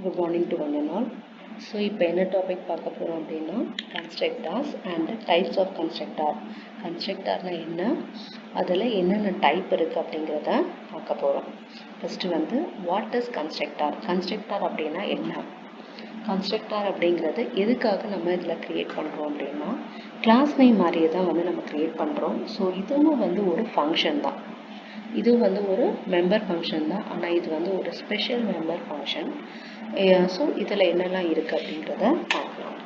Good morning to one and all. So இப்போ என்ன topic பார்க்க போகிறோம் அப்படின்னா கன்ஸ்ட்ரக்டார்ஸ் அண்ட் டைப்ஸ் ஆஃப் கன்ஸ்ட்ரக்டார். கன்ஸ்ட்ரக்டார்னா என்ன, அதில் என்னென்ன டைப் இருக்குது அப்படிங்கிறத பார்க்க போகிறோம். ஃபஸ்ட்டு வந்து வாட் இஸ் கன்ஸ்ட்ரக்டார். கன்ஸ்ட்ரக்டார் அப்படின்னா என்ன, கன்ஸ்ட்ரக்டார் அப்படிங்கிறது எதுக்காக நம்ம இதில் க்ரியேட் பண்ணுறோம் அப்படின்னா கிளாஸ் நேம் மாதிரியே தான் வந்து நம்ம க்ரியேட் பண்ணுறோம். ஸோ இதுவும் வந்து ஒரு ஃபங்க்ஷன் தான், இது வந்து ஒரு மெம்பர் ஃபங்க்ஷன் தான், ஆனால் இது வந்து ஒரு ஸ்பெஷல் மெம்பர் ஃபங்க்ஷன். ஸோ இதில் என்னெல்லாம் இருக்குது அப்படின்றத பார்க்கலாம்.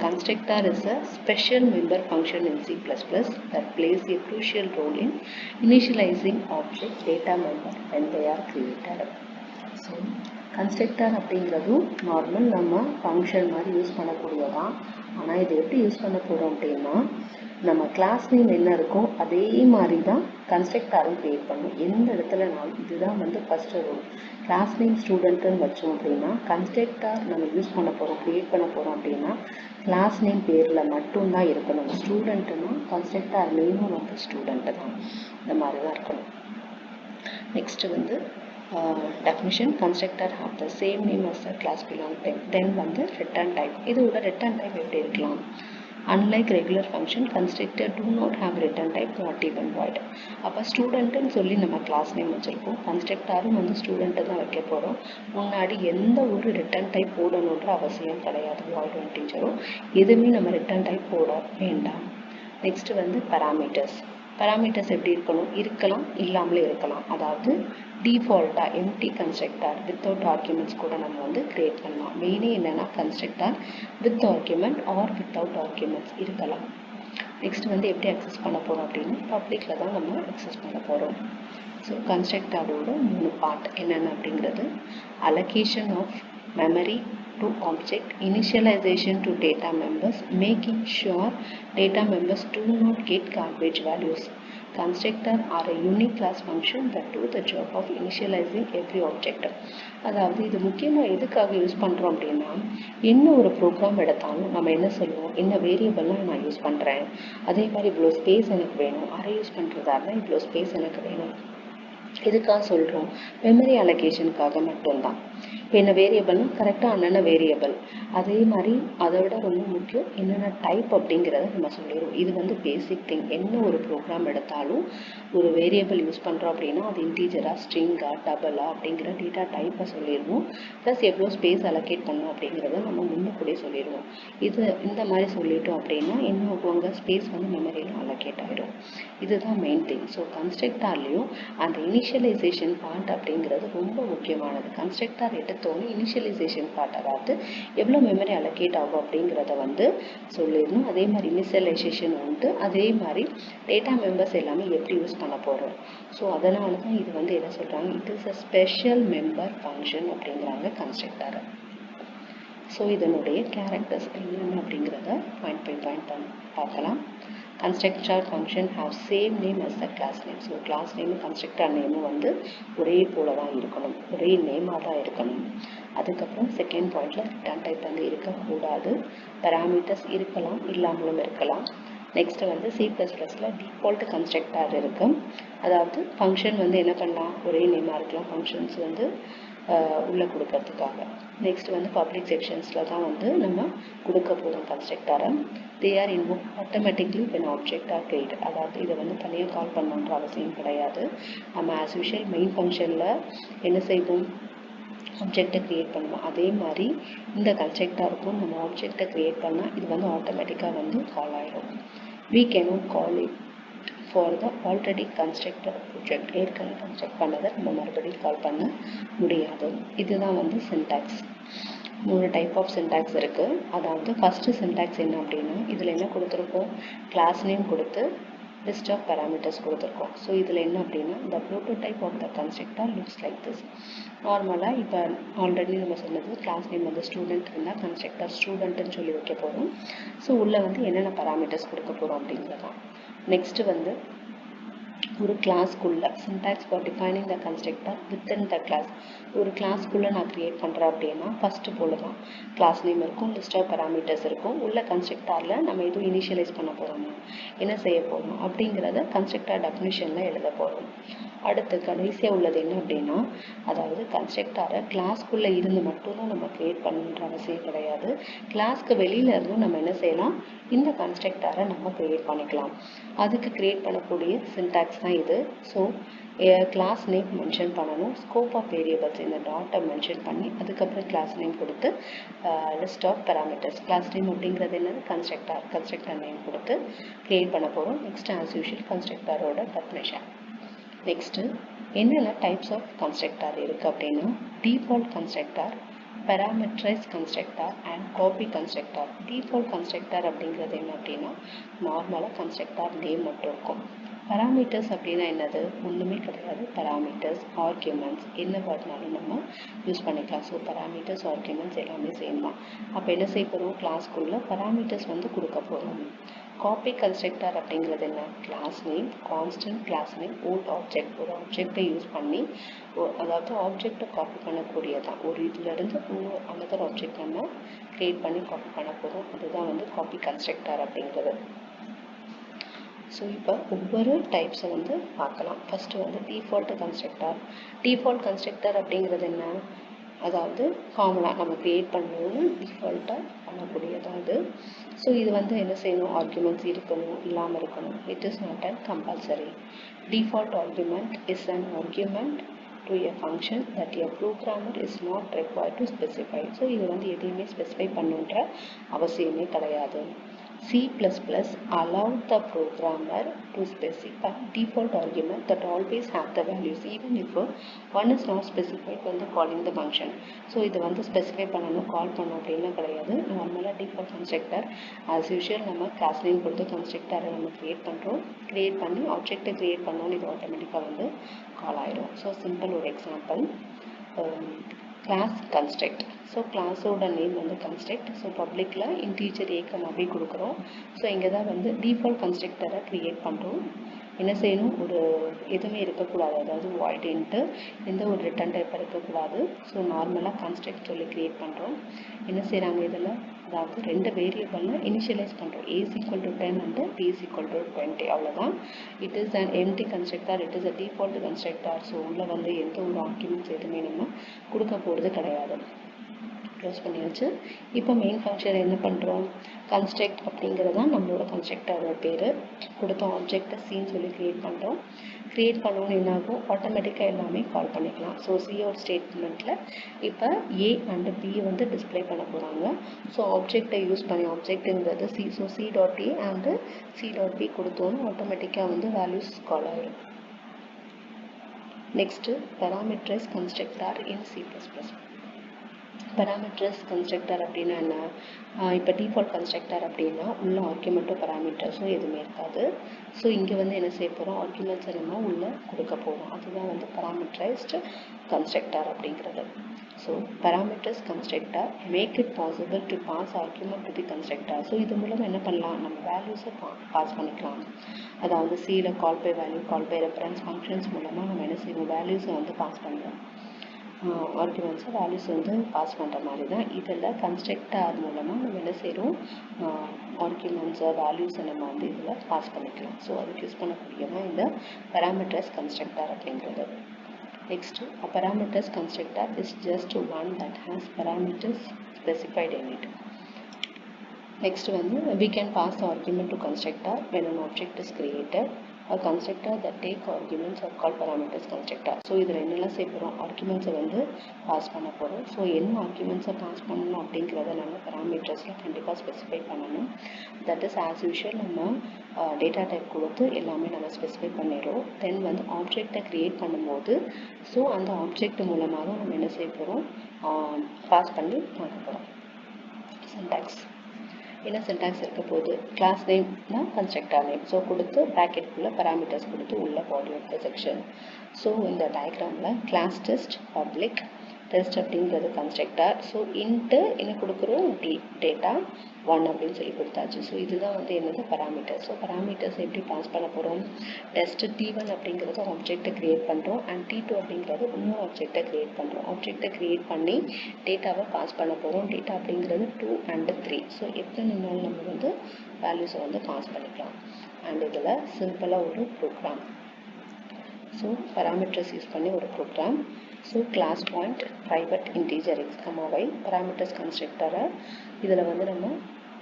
Constructor is a special member function in C++ that plays a crucial role in initializing object data member when they are created. So constructor அப்படிங்கிறதும் நார்மல் நம்ம ஃபங்க்ஷன் மாதிரி யூஸ் பண்ணக்கூடியதான். ஆனால் இது எப்படி யூஸ் பண்ண போகிறோம் அப்படின்னா நம்ம கிளாஸ் நேம் என்ன இருக்கோ அதே மாதிரி தான் கன்ஸ்ட்ரக்டாரும் க்ரியேட் பண்ணும். எந்த இடத்துலனாலும் இதுதான் வந்து ஃபஸ்ட்டு ரூல். கிளாஸ் நேம் ஸ்டூடெண்ட்டுன்னு வச்சோம் அப்படின்னா கன்ஸ்ட்ரக்டார் நம்ம யூஸ் பண்ண போகிறோம், க்ரியேட் பண்ண போகிறோம் அப்படின்னா கிளாஸ் நேம் பேரில் மட்டும்தான் இருக்கணும். ஸ்டூடெண்ட்டுன்னா கன்ஸ்ட்ரக்டார் நேமும் வந்து ஸ்டூடெண்ட்டு தான், இந்த மாதிரி தான் இருக்கணும். நெக்ஸ்ட்டு வந்து definition, constructor have the same name as the class belong to. Then வந்து return type. இதோட return type எப்படி இருக்கலாம், unlike regular function constructor do not have return type, not even void. அப்போ ஸ்டூடெண்ட்டுன்னு சொல்லி நம்ம கிளாஸ் நேம் வச்சுருக்கோம், கன்ஸ்ட்ரக்டாரும் வந்து ஸ்டூடெண்ட்டு தான் வைக்க போகிறோம். முன்னாடி எந்த ஒரு ரிட்டர்ன் டைப் போடணுன்ற அவசியம் கிடையாது, வாய்ட் இன்டிஜரோ எதுவுமே நம்ம ரிட்டர்ன் டைப் போட வேண்டாம். நெக்ஸ்ட்டு வந்து parameters. parameters எப்படி இருக்கணும், இருக்கலாம் இல்லாமலே இருக்கலாம். அதாவது டிஃபால்ட்டாக எம்டி கன்ஸ்ட்ரக்டார் வித்தவுட் ஆர்குமெண்ட்ஸ் கூட நம்ம வந்து க்ரியேட் பண்ணலாம். மெயினே என்னென்னா constructor with argument or without arguments இருக்கலாம். நெக்ஸ்ட் வந்து எப்படி அக்சஸ் பண்ண போகிறோம் அப்படின்னா பப்ளிக்கில் தான் நம்ம அக்சஸ் பண்ண போகிறோம். ஸோ கன்ஸ்ட்ரக்டாரோட 3 பார்ட் என்னென்ன அப்படிங்கிறது allocation of memory to object, initialization to data members, making sure data members do not get garbage values. Constructor are a unique class function that do the job of initializing every object. அதாவது இது முக்கியமாக எதுக்காக use பண்ணுறோம் அப்படின்னா என்ன ஒரு program எடுத்தாலும் நம்ம என்ன சொல்லுவோம், என்ன வேரியபிள்லாம் நான் யூஸ் பண்ணுறேன், அதே மாதிரி இவ்வளோ ஸ்பேஸ் எனக்கு வேணும், அரே யூஸ் பண்ணுறதா இருந்தால் இவ்வளோ ஸ்பேஸ் எனக்கு வேணும். எதுக்காக சொல்கிறோம், மெமரி அலோகேஷனுக்காக மட்டும்தான். இப்போ என்ன வேரியபிள்னா கரெக்டாக என்னென்ன வேரியபிள், அதே மாதிரி அதை விட ரொம்ப முக்கியம் என்னென்ன டைப் அப்படிங்கிறத நம்ம சொல்லிடுவோம். இது வந்து பேசிக் திங். என்ன ஒரு ப்ரோக்ராம் எடுத்தாலும் ஒரு வேரியபிள் யூஸ் பண்ணுறோம் அப்படின்னா அது இன்டீஜரா ஸ்ட்ரிங்கா டபுளா அப்படிங்கிற டேட்டா டைப்பை சொல்லிடுவோம். ப்ளஸ் எவ்வளோ ஸ்பேஸ் அலோகேட் பண்ணோம் அப்படிங்கிறத நம்ம முன்னக்கூடே சொல்லிடுவோம். இந்த மாதிரி சொல்லிட்டோம் அப்படின்னா என்ன ஆகுவாங்க, ஸ்பேஸ் வந்து மெமரியில் அலோகேட் ஆகிடும். இதுதான் மெயின் திங். ஸோ கன்ஸ்ட்ரக்டார்லேயும் அந்த இனிஷியலைசேஷன் பார்ட் அப்படிங்கிறது ரொம்ப முக்கியமானது. கன்ஸ்ட்ரக்டார் எடுத்தோன்னு இனிஷியலைசேஷன் பார்ட், அதாவது எவ்வளோ மெமரி அலோகேட் ஆகும் அப்படிங்கிறத வந்து சொல்லிடணும். அதே மாதிரி இனிஷியலைசேஷன் உண்டு, அதே மாதிரி டேட்டா மெம்பர்ஸ் எல்லாமே எப்படி யூஸ் பண்ண போகிறோம். ஸோ அதனால தான் இது வந்து என்ன சொல்கிறாங்க, it is a special member function அப்படிங்கிறாங்க கன்ஸ்ட்ரக்டாரை. ஸோ இதனுடைய கேரக்டர்ஸ் என்னென்ன அப்படிங்கிறத பாயிண்ட் பை பாயிண்ட் பார்க்கலாம். Constructor function have same name as the class name. So class நேமும் கன்ஸ்ட்ரக்டர் நேமும் வந்து ஒரே போல தான் இருக்கணும், ஒரே நேமாக தான் இருக்கணும். அதுக்கப்புறம் செகண்ட் பாயிண்டில் ரிட்டர்ன் டைப் வந்து இருக்கக்கூடாது. பேராமீட்டர்ஸ் இருக்கலாம் இல்லாமலும் இருக்கலாம். நெக்ஸ்ட்டு வந்து C++ல் டிஃபால்ட் கன்ஸ்ட்ரக்டர் இருக்குது. அதாவது ஃபங்க்ஷன் வந்து என்ன பண்ணலாம், ஒரே நேமாக இருக்கலாம் ஃபங்க்ஷன்ஸ் வந்து உள்ளே கொடுக்கறதுக்காக. நெக்ஸ்ட் வந்து பப்ளிக் செக்ஷன்ஸில் தான் வந்து நம்ம கொடுக்க போகிறோம் கன்ஸ்ட்ரக்டரை. They are invoke automatically when object are created. அதாவது இதை வந்து தனியாக கால் பண்ணணுன்ற அவசியம் கிடையாது. நம்ம ஆஸ் யூஷுவல் மெயின் ஃபங்க்ஷனில் என்ன செய்வோம், ஆப்ஜெக்டை க்ரியேட் பண்ணுவோம். அதே மாதிரி இந்த கன்ஸ்ட்ரக்டருக்கும் நம்ம ஆப்ஜெக்டை க்ரியேட் பண்ணால் இது வந்து ஆட்டோமேட்டிக்காக வந்து கால் ஆகிடும். we cannot call it for the already constructed project. ஏற்கனவே கன்ஸ்ட்ரக்ட் பண்ணதை நம்ம மறுபடியும் கால் பண்ண முடியாது. இதுதான் வந்து சின்டாக்ஸ். 3 டைப் ஆஃப் சின்டாக்ஸ் இருக்குது. அதாவது ஃபஸ்ட்டு சின்டாக்ஸ் என்ன அப்படின்னா இதில் என்ன கொடுத்துருக்கோம், கிளாஸ் நேம் கொடுத்து லிஸ்ட் ஆஃப் பேராமீட்டர்ஸ் கொடுத்துருக்கோம். ஸோ இதில் என்ன அப்படின்னா the prototype of the constructor looks like this. நார்மலாக இப்போ ஆல்ரெடி நம்ம சொன்னது கிளாஸ் நேம் வந்து ஸ்டூடெண்ட் இருந்தால் கன்ஸ்ட்ரக்டர் ஸ்டூடெண்ட்டுன்னு சொல்லி வைக்க போகிறோம். ஸோ உள்ளே வந்து என்னென்ன பேராமீட்டர்ஸ் கொடுக்க போகிறோம் அப்படிங்கிறதான். நெக்ஸ்ட்டு வந்து ஒரு கிளாஸ்க்குள்ளே syntax for defining the constructor within the class. ஒரு கிளாஸ்க்குள்ளே நான் க்ரியேட் பண்ணுறேன் அப்படின்னா ஃபஸ்ட்டு போல தான் கிளாஸ் நேம் இருக்கும், லிஸ்ட் ஆஃப் பேராமீட்டர்ஸ் இருக்கும். உள்ள கன்ஸ்ட்ரக்டரில் நம்ம எதுவும் இனிஷியலைஸ் பண்ண போகிறோமா, என்ன செய்ய போகிறோம் அப்படிங்கிறத கன்ஸ்ட்ரக்டர் டெஃபினிஷனில் எழுத போகிறோம். அடுத்து கடைசியாக உள்ளது என்ன அப்படின்னா, அதாவது கன்ஸ்ட்ரக்டரை கிளாஸ்க்குள்ளே இருந்து மட்டும்தான் நம்ம க்ரியேட் பண்ணுன்ற அவசியம் கிடையாது. கிளாஸ்க்கு வெளியில் இருந்தும் நம்ம என்ன செய்யலாம், இந்த கன்ஸ்ட்ரக்டரை நம்ம க்ரியேட் பண்ணிக்கலாம். அதுக்கு க்ரியேட் பண்ணக்கூடிய சின்டாக்ஸ் தான் இது. ஸோ கிளாஸ் நேம் மென்ஷன் பண்ணணும், ஸ்கோப் ஆஃப் வேரியபிள்ஸ் இந்த டாட்டை மென்ஷன் பண்ணி அதுக்கப்புறம் கிளாஸ் நேம் கொடுத்து list of parameters. Class name அப்படிங்கிறது என்னது, கன்ஸ்ட்ரக்டர் நேம் கொடுத்து க்ரியேட் பண்ண போகிறோம். நெக்ஸ்ட் ஆஸ் யூஷுவல் கன்ஸ்ட்ரக்டரோட டெஃபினிஷன். நெக்ஸ்ட்டு என்னென்ன டைப்ஸ் ஆஃப் கன்ஸ்ட்ரக்டர் இருக்குது அப்படின்னா, default constructor, parameterized constructor and copy constructor. Default constructor அப்படிங்கிறது என்ன அப்படின்னா, நார்மலாக கன்ஸ்ட்ரக்டர் நேம் மட்டும் இருக்கும். parameters அப்படின்னா என்னது, ஒன்றுமே கிடையாது. parameters, arguments என்ன வேர்ட்னாலும் நம்ம யூஸ் பண்ணிக்கலாம். ஸோ parameters, arguments எல்லாமே சேம் தான். அப்போ என்ன செய்ய போகிறோம், கிளாஸ்க்குள்ளே parameters வந்து கொடுக்க போகிறோம். காப்பி கன்ஸ்ட்ரக்டர் அப்படிங்கிறது என்ன, class name, constant class name, old object, ஒரு ஆப்ஜெக்டை யூஸ் பண்ணி, அதாவது ஆப்ஜெக்டை காப்பி பண்ணக்கூடியதான். ஒரு இதுலேருந்து அனதர் ஆப்ஜெக்ட் நம்ம க்ரியேட் பண்ணி காப்பி பண்ண போகிறோம். அதுதான் வந்து காப்பி கன்ஸ்ட்ரக்டர் அப்படிங்கிறது. ஸோ இப்போ ஒவ்வொரு டைப்ஸை வந்து பார்க்கலாம். ஃபஸ்ட்டு வந்து டிஃபால்ட் கன்ஸ்ட்ரக்டர். டிஃபால்ட் கன்ஸ்ட்ரக்டர் அப்படிங்கிறது என்ன, அதாவது காமனாக நம்ம க்ரியேட் பண்ணணும்னு டிஃபால்ட்டாக பண்ணக்கூடியதாவது. ஸோ இது வந்து என்ன செய்யணும், ஆர்குமெண்ட்ஸ் இருக்கணும், இல்லாமல் இருக்கணும். It is not and compulsory. Default argument is an argument to a function that a programmer is not required to specify. So இது வந்து எதையுமே ஸ்பெசிஃபை பண்ணுன்ற அவசியமே கிடையாது. C++ allowed the programmer to specify default argument that always have the values even if one is not specified when the calling the function. So இது வந்து specify பண்ணணும், கால் பண்ணணும் அப்படின்லாம் கிடையாது. நார்மலாக டிஃபால்ட் கன்ஸ்ட்ரக்டர் ஆஸ் யூஷுவல் நம்ம கிளாஸ் நேம் கொடுத்து கன்ஸ்ட்ரக்டரை நம்ம க்ரியேட் பண்ணுறோம். க்ரியேட் பண்ணி ஆப்ஜெக்டை க்ரியேட் பண்ணோன்னு இது ஆட்டோமேட்டிக்காக வந்து கால் ஆயிடும். ஸோ சிம்பிள் ஒரு எக்ஸாம்பிள், கிளாஸ் கன்ஸ்ட்ரக்ட். ஸோ கிளாஸோட நேம் வந்து கன்ஸ்ட்ரக்ட். ஸோ பப்ளிக்கில் இன்டீஜர் ஏக்கம் அப்படி கொடுக்குறோம். ஸோ இங்கே தான் வந்து டிஃபால்ட் கன்ஸ்ட்ரக்டரை க்ரியேட் பண்ணுறோம். என்ன செய்யணும், ஒரு எதுவுமே இருக்கக்கூடாது, அதாவது வாய்டுன்ட்டு எந்த ஒரு ரிட்டன் டைப் இருக்கக்கூடாது. ஸோ நார்மலாக கன்ஸ்ட்ரக்ட் சொல்லி க்ரியேட் பண்ணுறோம். என்ன செய்கிறாங்க இதில், அதாவது ரெண்டு வேரியபிளில் இனிஷியலைஸ் பண்ணுறோம், a is equal to 10 and b is equal to 20. அவ்வளோதான். It is an empty constructor, it is a default constructor. So உள்ளே வந்து எந்த ஒரு ஆர்குமெண்ட்ஸ் எதுவுமே நம்ம கொடுக்க போகிறது கிடையாது. க்ளோஸ் பண்ணியாச்சு. இப்போ மெயின் ஃபங்க்ஷன் என்ன பண்ணுறோம், கன்ஸ்ட்ரக்ட் அப்படிங்கிறது தான் நம்மளோட கன்ஸ்ட்ரக்டரோட பேர். கொடுத்த ஆப்ஜெக்டை சீன்னு சொல்லி க்ரியேட் பண்ணுறோம். க்ரியேட் பண்ணோன்னு என்னாகும், ஆட்டோமேட்டிக்காக எல்லாமே கால் பண்ணிக்கலாம். ஸோ சியோட ஸ்டேட்மெண்ட்டில் இப்போ ஏ அண்ட் பி வந்து டிஸ்பிளே பண்ண போகிறாங்க. ஸோ ஆப்ஜெக்டை யூஸ் பண்ணி, ஆப்ஜெக்ட்டுங்கிறது c, so c dot a and c dot b கொடுத்தோன்னு ஆட்டோமேட்டிக்காக வந்து வேல்யூஸ் கால் ஆகிடும். Next parameterized constructor in C++. parameters constructor அப்படின்னா என்ன, இப்போ டிஃபால்ட் கன்ஸ்ட்ரக்டர் அப்படின்னா உள்ள ஆர்குமெண்ட்டும் பேராமீட்டர்ஸும் எதுவுமே இருக்காது. ஸோ இங்கே வந்து என்ன செய்ய போகிறோம், ஆர்குமெண்ட்ஸை நம்ம உள்ளே கொடுக்க போகிறோம். அதுதான் வந்து parameterized கன்ஸ்ட்ரக்டர் அப்படிங்கிறது. So parameters constructor make it possible to pass argument to the constructor. So இது மூலம் என்ன பண்ணலாம், நம்ம வேல்யூஸை பாஸ் பண்ணிக்கலாம். அதாவது சியில் call by value, call by reference functions மூலமாக நம்ம என்ன செய்வோம், வேல்யூஸை வந்து பாஸ் பண்ணுறோம். ஆர்குமெண்ட்ஸை வேல்யூஸ் வந்து பாஸ் பண்ணுற மாதிரி தான் இதில் கன்ஸ்ட்ரக்டர் மூலமாக நம்ம என்ன செய்கிறோம், ஆர்குமெண்ட்ஸை வேல்யூஸை நம்ம வந்து இதில் பாஸ் பண்ணிக்கலாம். ஸோ அதுக்கு யூஸ் பண்ணக்கூடியதான் இந்த parameters கன்ஸ்ட்ரக்டர் அப்படிங்கிறது. Next parameters constructor is just one that has parameters specified in it. Next வந்து we can pass the argument to constructor when an object is created. A constructor that take arguments are called parameters constructor. So இதில் என்னெல்லாம் செய்ய போகிறோம், ஆர்குமெண்ட்ஸை வந்து pass பண்ண போகிறோம். So என்ன ஆர்குமெண்ட்ஸை pass பண்ணணும் அப்படிங்கிறத நம்ம பேராமீட்டர்ஸில் கண்டிப்பாக ஸ்பெசிஃபை பண்ணணும். தட் இஸ் ஆஸ் யூஷுவல் நம்ம டேட்டா டைப் கொடுத்து எல்லாமே நம்ம ஸ்பெசிஃபை பண்ணிடுறோம். தென் வந்து ஆப்ஜெக்டை க்ரியேட் பண்ணும்போது ஸோ அந்த ஆப்ஜெக்ட் மூலமாக தான் நம்ம என்ன செய்ய போகிறோம், பாஸ் பண்ணி பண்ண போகிறோம். சின்டாக்ஸ் என்ன சின்டாக்ஸ் இருக்க போகுது, கிளாஸ் நேம்னா கன்ஸ்ட்ரக்டர் நேம், ஸோ கொடுத்து ப்ராக்கெட்டுக்குள்ளே பேராமீட்டர்ஸ் கொடுத்து உள்ள body of the section. So இந்த டயக்ராமில் கிளாஸ் டெஸ்ட் பப்ளிக் டெஸ்ட் அப்படிங்கிறது கன்ஸ்ட்ரக்டர். ஸோ இன்ட்டு என்ன கொடுக்குறோம், டேட்டா, 1 அப்படின்னு சொல்லி கொடுத்தாச்சு. ஸோ இதுதான் வந்து என்னது பராமீட்டர். ஸோ பராமீட்டர்ஸ் எப்படி பாஸ் பண்ண போகிறோம், டெஸ்ட் T1 அப்படிங்கிறது ஆப்ஜெக்டை கிரியேட் பண்ணுறோம் அண்ட் T2 அப்படிங்கிறது இன்னொரு ஆப்ஜெக்டை கிரியேட் பண்ணுறோம். ஆப்ஜெக்டை கிரியேட் பண்ணி டேட்டாவை பாஸ் பண்ண போகிறோம். டேட்டா அப்படிங்கிறது 2 and 3. ஸோ எத்தனை நாள் நம்ம வந்து வேல்யூஸை வந்து பாஸ் பண்ணிக்கலாம். அண்ட் இதில் சிம்பிளாக ஒரு ப்ரோக்ராம். ஸோ parameters யூஸ் பண்ணி ஒரு program. So class point private integer x, y parameters கன்ஸ்ட்ரக்டரை இதில் வந்து நம்ம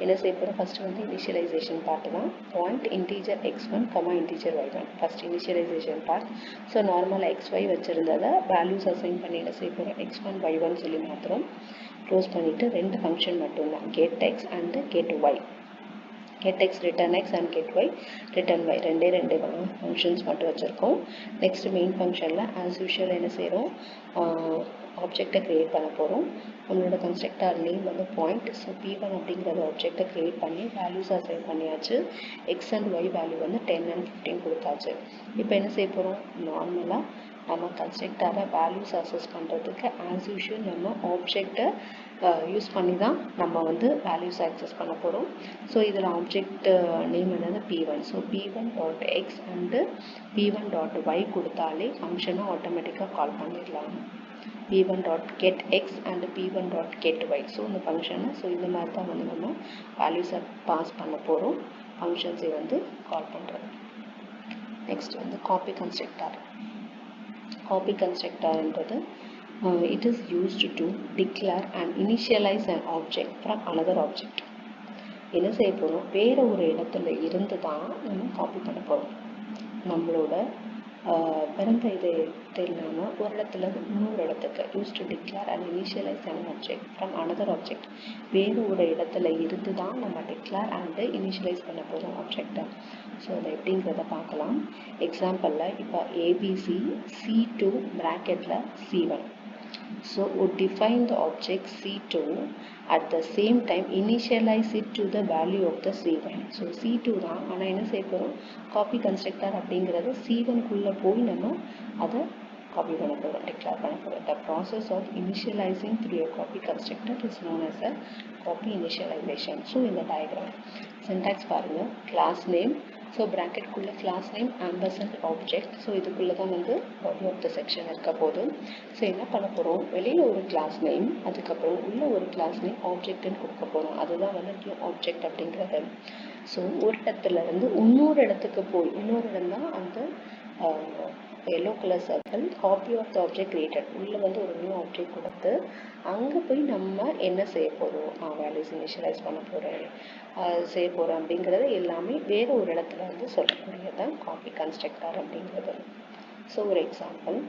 என்ன செய்ய போகிறோம், ஃபஸ்ட்டு வந்து இனிஷியலைசேஷன் பார்ட் தான். Point integer x1, integer y1 first initialization part. So நார்மலாக xy வச்சுருந்ததை வேல்யூஸ் அசைன் பண்ணி என்ன செய்ய போகிறோம், x1 y1 சொல்லி மாத்திரம் க்ளோஸ் பண்ணிவிட்டு 2 ஃபங்க்ஷன் மட்டும்தான், get x and get y. get x return x and get y return y ரெண்டு ஃபங்க்ஷன்ஸ் மட்டும் வச்சுருக்கோம். நெக்ஸ்ட் மெயின் ஃபங்க்ஷனில் ஆஸ் யூஷுவல் என்ன செய்கிறோம், ஆப்ஜெக்டை க்ரியேட் பண்ண போகிறோம். நம்மளோட கன்ஸ்ட்ரக்டர் நேம் வந்து பாயிண்ட். ஸோ P1 அப்படிங்கிறது ஆப்ஜெக்டை க்ரியேட் பண்ணி வேல்யூஸ் அசைன் பண்ணியாச்சு. எக்ஸ் அண்ட் ஒய் வேல்யூ வந்து 10 and 15 கொடுத்தாச்சு. இப்போ என்ன செய்ய போகிறோம், நார்மலாக நம்ம கன்ஸ்ட்ரக்டரை வேல்யூஸ் அசஸ் பண்ணுறதுக்கு ஆஸ் யூஷுவல் நம்ம ஆப்ஜெக்டை யூஸ் பண்ணி தான் நம்ம வந்து வேல்யூஸ் ஆக்சஸ் பண்ண போகிறோம். ஸோ இதில் ஆப்ஜெக்ட் நேம் என்னது P1. So P1.x and P1.y கொடுத்தாலே ஃபங்க்ஷனை ஆட்டோமேட்டிக்காக கால் பண்ணிடலாம். P1.getX and P1.getY. ஸோ இந்த ஃபங்க்ஷனை ஸோ இந்த மாதிரி தான் வந்து நம்ம வேல்யூஸை பாஸ் பண்ண போகிறோம், ஃபங்க்ஷன்ஸை வந்து கால் பண்ணுறது. நெக்ஸ்ட் வந்து காப்பி கன்ஸ்ட்ரக்டர். காப்பி கன்ஸ்ட்ரக்டர்ன்றது it is used to declare and initialize an object from another object. என்ன செய்ய போகிறோம், வேறு ஒரு இடத்துல இருந்து தான் நம்ம காப்பி பண்ண போகிறோம். நம்மளோட பிறந்த இது இல்லாமல் ஒரு இடத்துல இன்னொரு இடத்துக்கு use to declare and initialize an object from another object. வேறு ஒரு இடத்துல இருந்து தான் நம்ம டிக்ளேர் அண்டு இனிஷியலைஸ் பண்ண போகிறோம் ஆப்ஜெக்டை. ஸோ அதை எப்படிங்கிறத பார்க்கலாம். எக்ஸாம்பிளில் இப்போ ABC C2 ப்ராக்கெட்டில் C1. So we define the object C2 at the same time initialize it to the value of the C1. So C2 தான், ஆனால் என்ன செய்ய போகிறோம், காப்பி கன்ஸ்ட்ரக்டர் அப்படிங்கிறது C1 குள்ளே போய் நம்ம அதை காப்பி பண்ண போகிறோம், டிக்ளேர் பண்ண போகிறோம். The process of initializing through a copy constructor is known as a copy initialization. So இந்த டயக்ராம் சின்டாக்ஸ் பாருங்கள். கிளாஸ் நேம், ஸோ ப்ராக்கெட்குள்ளே class name ampersand object. So இதுக்குள்ளே தான் வந்து பாடி ஆஃப் த செக்ஷன் இருக்க போது. ஸோ என்ன பண்ண போகிறோம், வெளியில் ஒரு கிளாஸ் நேம், அதுக்கப்புறம் உள்ள ஒரு கிளாஸ் நேம் ஆப்ஜெக்ட்னு கொடுக்க போகிறோம். அதுதான் வந்து நியூ ஆப்ஜெக்ட் அப்படிங்கிறது. ஸோ ஒரு இடத்துலேருந்து இன்னொரு இடத்துக்கு போய், இன்னொரு இடம் தான் அந்த yellow colour circle, copy of the object created. உள்ளே வந்து ஒரு நியூ ஆப்ஜெக்ட் கொடுத்து அங்கே போய் நம்ம என்ன செய்ய போகிறோம், வேல்யூஸ் இனிஷியலைஸ் பண்ண போகிறேன் செய்ய போகிறோம் அப்படிங்கிறது எல்லாமே வேறு ஒரு இடத்துல வந்து சொல்லக்கூடியது தான் காப்பி கன்ஸ்ட்ரக்டர் அப்படிங்கிறது. ஸோ ஒரு example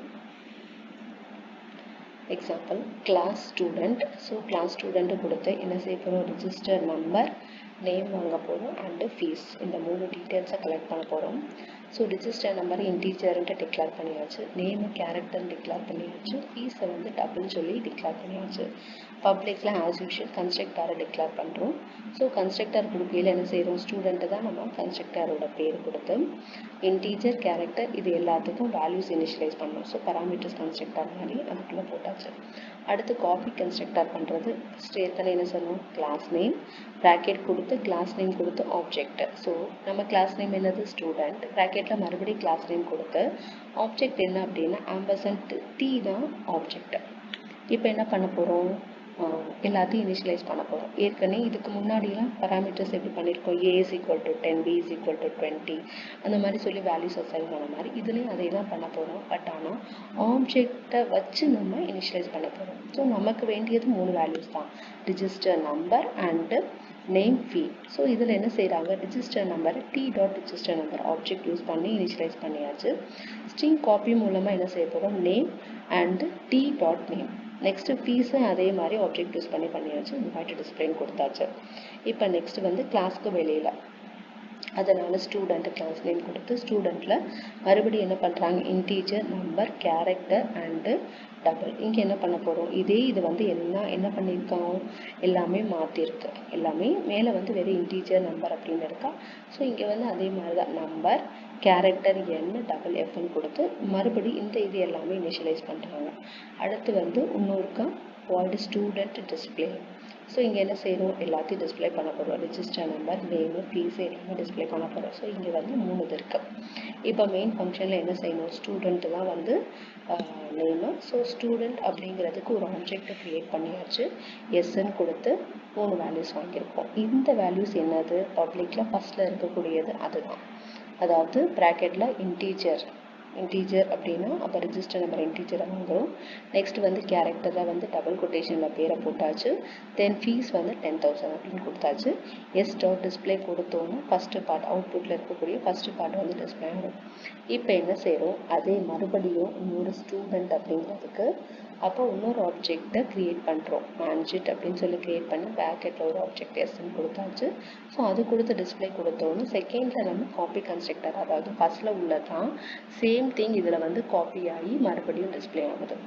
class student. So class student கொடுத்து என்ன செய்ய போகிறோம், ரிஜிஸ்டர் நம்பர், நேம் வாங்க போகிறோம் அண்டு ஃபீஸ். இந்த 3 டீட்டெயில்ஸை கலெக்ட் பண்ண போகிறோம். ஸோ ரிஜிஸ்டர் நம்பர் இன்டீஜர்ன்ட்டு டிக்ளேர் பண்ணியாச்சு, நேமு கேரக்டர்னு டிக்ளேர் பண்ணியாச்சு, ஃபீஸை வந்து டபுள் சொல்லி டிக்ளேர் பண்ணியாச்சு. பப்ளிக்கில் ஆஸ் யூஷுவல் கன்ஸ்ட்ரக்டரை டிக்ளேர் பண்ணுறோம். ஸோ கன்ஸ்ட்ரக்டர் கொடுக்கையில் என்ன செய்கிறோம், ஸ்டூடெண்ட்டு தான் நம்ம கன்ஸ்ட்ரக்டரோட பேர் கொடுத்து இன்டீஜர் கேரக்டர் இது எல்லாத்துக்கும் வேல்யூஸ் இனிஷியலைஸ் பண்ணோம். ஸோ பராமீட்டர்ஸ் கன்ஸ்ட்ரக்டர் மாதிரி அதுக்குள்ளே போட்டாச்சு. அடுத்து காப்பி கன்ஸ்ட்ரக்டர் பண்ணுறது, ஃபஸ்ட்டு ஏற்கனவே என்ன சொன்னோம், கிளாஸ் நேம் ப்ராக்கெட் கொடுத்து கிளாஸ் நேம் கொடுத்து ஆப்ஜெக்ட். ஸோ நம்ம கிளாஸ் நேம் என்னது ஸ்டூடெண்ட், ப்ராக்கெட்டில் மறுபடியும் கிளாஸ் நேம் கொடுத்து ஆப்ஜெக்ட் என்ன அப்படின்னா ஆம்பர்சண்ட் T தான் ஆப்ஜெக்ட். இப்போ என்ன பண்ண போகிறோம், எல்லாத்தையும் இனிஷியலைஸ் பண்ண போகிறோம். ஏற்கனவே இதுக்கு முன்னாடிலாம் பராமீட்டர்ஸ் எப்படி பண்ணியிருக்கோம், A is equal to 10, B is equal to 20 அந்த மாதிரி சொல்லி வேல்யூஸ் அசைன் பண்ண மாதிரி இதுலேயும் அதே தான் பண்ண போகிறோம். பட் ஆனால் ஆப்ஜெக்டை வச்சு நம்ம இனிஷியலைஸ் பண்ண போகிறோம். ஸோ நமக்கு வேண்டியது 3 வேல்யூஸ் தான், register number and name fee. So இதில் என்ன செய்கிறாங்க, register number T.register number object use பண்ணி இனிஷியலைஸ் பண்ணியாச்சு. ஸ்ட்ரிங் காப்பி மூலமாக என்ன செய்ய போகிறோம், நேம் அண்டு T.name. நெக்ஸ்ட்டு ஃபீஸும் அதே மாதிரி ஆப்ஜெக்ட் யூஸ் பண்ணியாச்சு, இன்வைட் டிஸ்பிளேன்னு கொடுத்தாச்சு. இப்போ நெக்ஸ்ட் வந்து கிளாஸ்க்கு வெளியில், அதனால் ஸ்டூடெண்ட் கிளாஸ் நேம் கொடுத்து ஸ்டூடெண்ட்டில் மறுபடியும் என்ன பண்ணுறாங்க, integer number character and double. இங்கே என்ன பண்ண போகிறோம், இதே இது வந்து என்ன பண்ணியிருக்கோம், எல்லாமே மாற்றிருக்கு. எல்லாமே மேலே வந்து வெறும் இன்டீஜர் நம்பர் அப்படின்னு இருக்கா. ஸோ இங்கே வந்து அதே மாதிரி தான் நம்பர் கேரக்டர் N டபுள் Fன்னு கொடுத்து மறுபடியும் இந்த இது எல்லாமே இனிஷியலைஸ் பண்ணுறாங்க. அடுத்து வந்து இன்னொருக்கா வாய்ட் ஸ்டூடெண்ட் டிஸ்பிளே. ஸோ இங்கே என்ன செய்யணும், எல்லாத்தையும் டிஸ்பிளே பண்ண போகிறோம். ரிஜிஸ்டர் நம்பர், நேமு, ஃபீஸ் எல்லாமே டிஸ்பிளே பண்ண போகிறோம். ஸோ இங்கே வந்து 3 இது இருக்குது. இப்போ மெயின் ஃபங்க்ஷனில் என்ன செய்யணும், ஸ்டூடெண்ட் தான் வந்து நேமு. ஸோ ஸ்டூடெண்ட் அப்படிங்கிறதுக்கு ஒரு ஆப்ஜெக்டை க்ரியேட் பண்ணியாச்சு. எஸ்ன்னு கொடுத்து 3 வேல்யூஸ் வாங்கியிருக்கோம். இந்த வேல்யூஸ் என்னது, பப்ளிக்கில் ஃபஸ்ட்டில் இருக்கக்கூடியது அதுதான். அதாவது ப்ராக்கெட்டில் இன்டீஜர் அப்படின்னா அப்போ ரிஜிஸ்டர் நம்பர் இன்டீஜரை வாங்குகிறோம். நெக்ஸ்ட் வந்து கேரக்டரில் வந்து டபுள் கொட்டேஷனில் பேரை போட்டாச்சு. தென் ஃபீஸ் வந்து 10,000 அப்படின்னு கொடுத்தாச்சு. எஸ் டாட் டிஸ்பிளே கொடுத்தோன்னா ஃபஸ்ட்டு பார்ட் அவுட்புட்டில் இருக்கக்கூடிய ஃபஸ்ட்டு பார்ட் வந்து டிஸ்பிளே ஆகும். இப்போ என்ன செய்கிறோம், அதே மறுபடியும் இன்னொரு ஸ்டூடெண்ட் அப்படிங்கிறதுக்கு அப்போ இன்னொரு ஆப்ஜெக்டை க்ரியேட் பண்ணுறோம். மேனேஜிட் அப்படின்னு சொல்லி க்ரியேட் பண்ணி பேக்கெட்டில் ஒரு ஆப்ஜெக்ட் எஸ்ன்னு கொடுத்தாச்சு. ஸோ அது கொடுத்து டிஸ்பிளே கொடுத்தோன்னு செகண்டில் நம்ம காப்பி கன்ஸ்ட்ரக்டர், அதாவது ஃபஸ்ட்டில் உள்ளதான் சேம் திங் இதில் வந்து காப்பி ஆகி மறுபடியும் டிஸ்பிளே ஆகுது.